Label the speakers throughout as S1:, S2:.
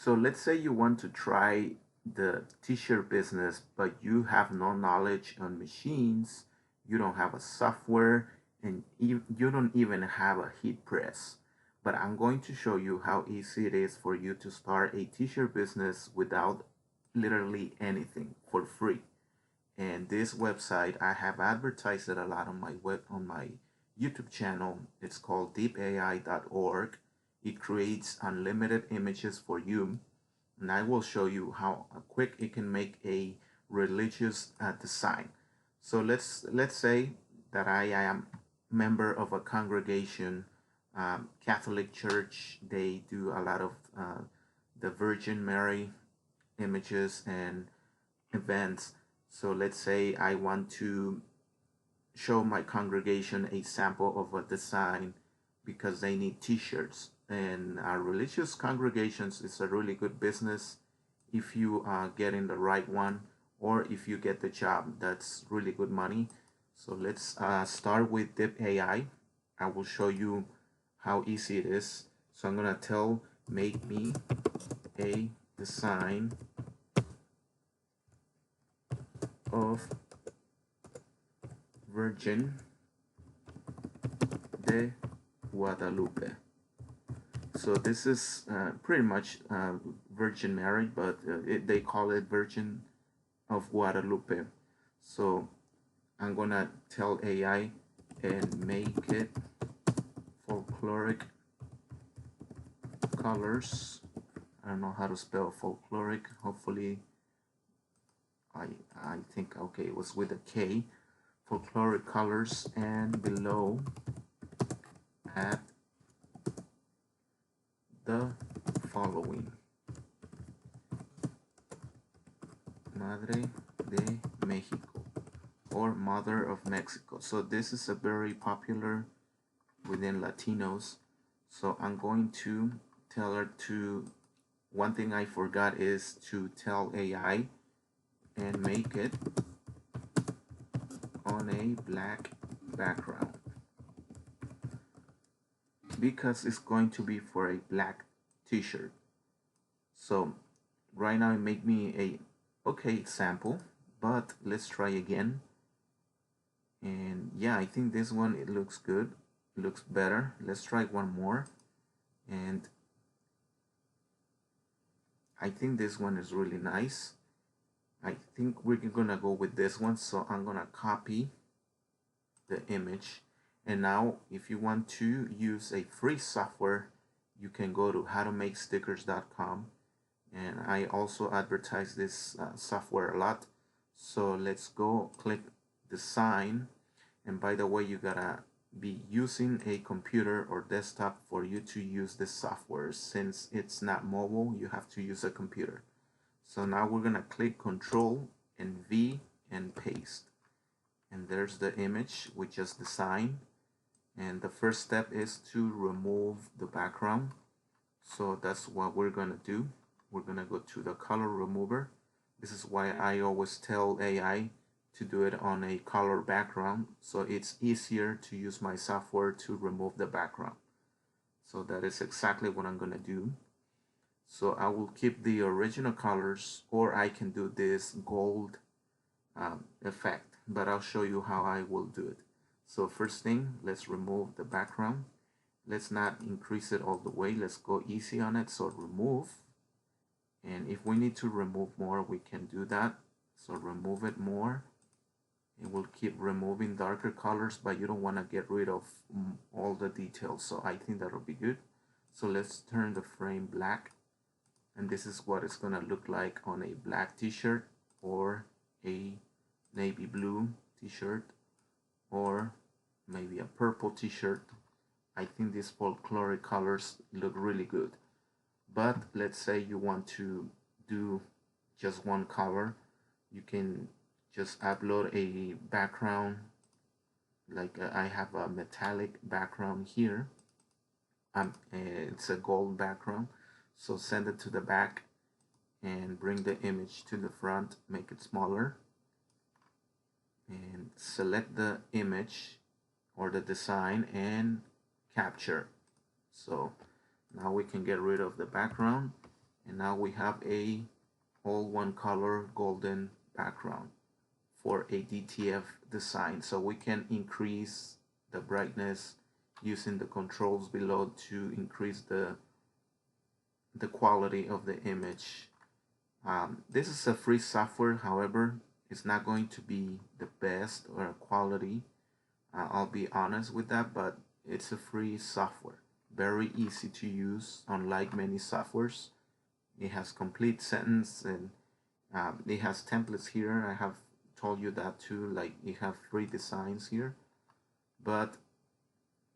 S1: So let's say you want to try the t-shirt business, but you have no knowledge on machines, you don't have a software, and you don't even have a heat press. But I'm going to show you how easy it is for you to start a t-shirt business without literally anything for free. And this website, I have advertised it a lot on my YouTube channel. It's called deepai.org. It creates unlimited images for you, and I will show you how quick it can make a religious design. So let's say that I am member of a congregation, Catholic Church. They do a lot of the Virgin Mary images and events. So let's say I want to show my congregation a sample of a design because they need t-shirts. And our religious congregations is a really good business if you are getting the right one, or if you get the job, that's really good money. So let's start with Dip AI. I will show you how easy it is. So I'm gonna tell make me a design of Virgin de Guadalupe. So this is pretty much Virgin Mary, but they call it Virgin of Guadalupe. So I'm gonna tell AI and make it folkloric colors. I don't know how to spell folkloric. Hopefully, I think okay, it was with a K. Folkloric colors, and below add the following: Madre de Mexico, or Mother of Mexico. So this is a very popular within Latinos. So I'm going to tell her to, one thing I forgot is to tell AI and make it on a black background, because it's going to be for a black t-shirt. So right now it made me a okay sample, but let's try again. And yeah, I think this one, it looks good, it looks better. Let's try one more, and I think this one is really nice. I think we're gonna go with this one. So I'm gonna copy the image, and now if you want to use a free software, you can go to howtomakestickers.com, and I also advertise this software a lot. So let's go click design, and by the way, you gotta be using a computer or desktop for you to use this software. Since it's not mobile, you have to use a computer. So now we're gonna click Control and V and paste, and there's the image we just designed. And the first step is to remove the background. So that's what we're gonna do. We're gonna go to the color remover. This is why I always tell AI to do it on a color background, so it's easier to use my software to remove the background. So that is exactly what I'm gonna do. So I will keep the original colors, or I can do this gold effect, but I'll show you how I will do it. So first thing, let's remove the background. Let's not increase it all the way. Let's go easy on it. So remove. And if we need to remove more, we can do that. So remove it more. It will keep removing darker colors, but you don't want to get rid of all the details. So I think that'll be good. So let's turn the frame black. And this is what it's going to look like on a black t-shirt, or a navy blue t-shirt, or maybe a purple t-shirt. I think these folkloric colors look really good. But let's say you want to do just one color, you can just upload a background. Like I have a metallic background here. It's a gold background. So send it to the back and bring the image to the front, make it smaller, and select the image or the design and capture. So now we can get rid of the background, and now we have a all one color golden background for a DTF design. So we can increase the brightness using the controls below to increase the quality of the image. This is a free software, however, it's not going to be the best or quality. I'll be honest with that, but it's a free software. Very easy to use, unlike many softwares. It has complete sentence and it has templates here. I have told you that too, like you have free designs here. But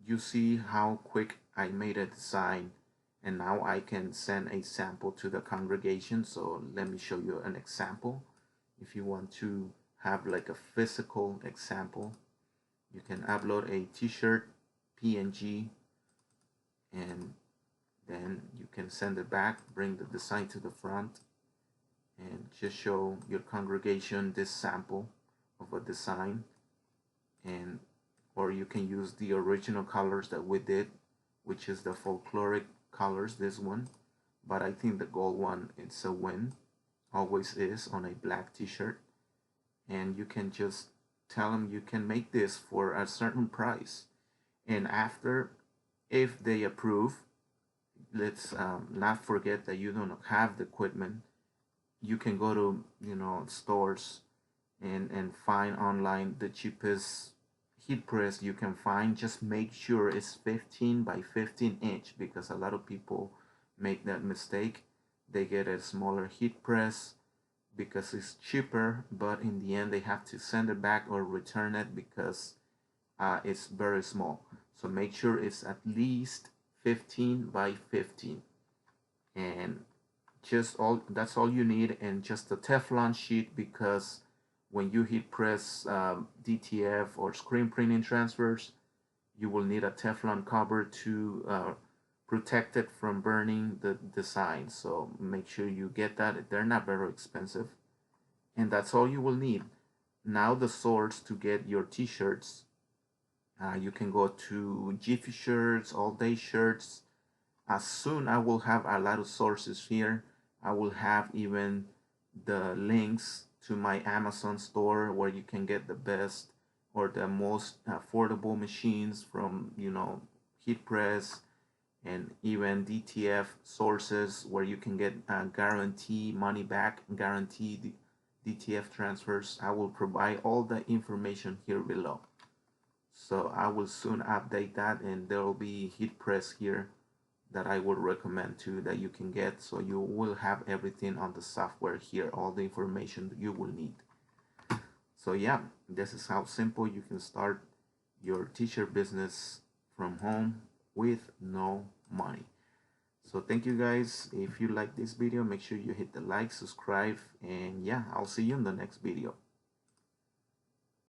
S1: you see how quick I made a design, and now I can send a sample to the congregation. So let me show you an example. If you want to have like a physical example, you can upload a t-shirt PNG, and then you can send it back, bring the design to the front, and just show your congregation this sample of a design. And or you can use the original colors that we did, which is the folkloric colors, this one. But I think the gold one, it's a win, always is on a black t-shirt. And you can just tell them you can make this for a certain price, and after, if they approve, let's not forget that you don't have the equipment. You can go to stores and find online the cheapest heat press you can find. Just make sure it's 15 by 15 inch, because a lot of people make that mistake. They get a smaller heat press because it's cheaper, but in the end they have to send it back or return it because it's very small. So make sure it's at least 15 by 15, and that's all you need. And just a Teflon sheet, because when you heat press DTF or screen printing transfers, you will need a Teflon cover to protect it from burning the design. So make sure you get that. They're not very expensive, and that's all you will need. Now the source to get your t-shirts, you can go to Jiffy Shirts, All Day Shirts. As soon I will have a lot of sources here. I will have even the links to my Amazon store, where you can get the best or the most affordable machines from heat press, and even DTF sources where you can get guarantee money back, guarantee DTF transfers. I will provide all the information here below. So I will soon update that, and there will be heat press here that I would recommend too, that you can get. So you will have everything on the software here, all the information that you will need. So yeah, this is how simple you can start your t-shirt business from home with no money. So thank you guys. If you like this video, make sure you hit the like, subscribe, and yeah, I'll see you in the next video.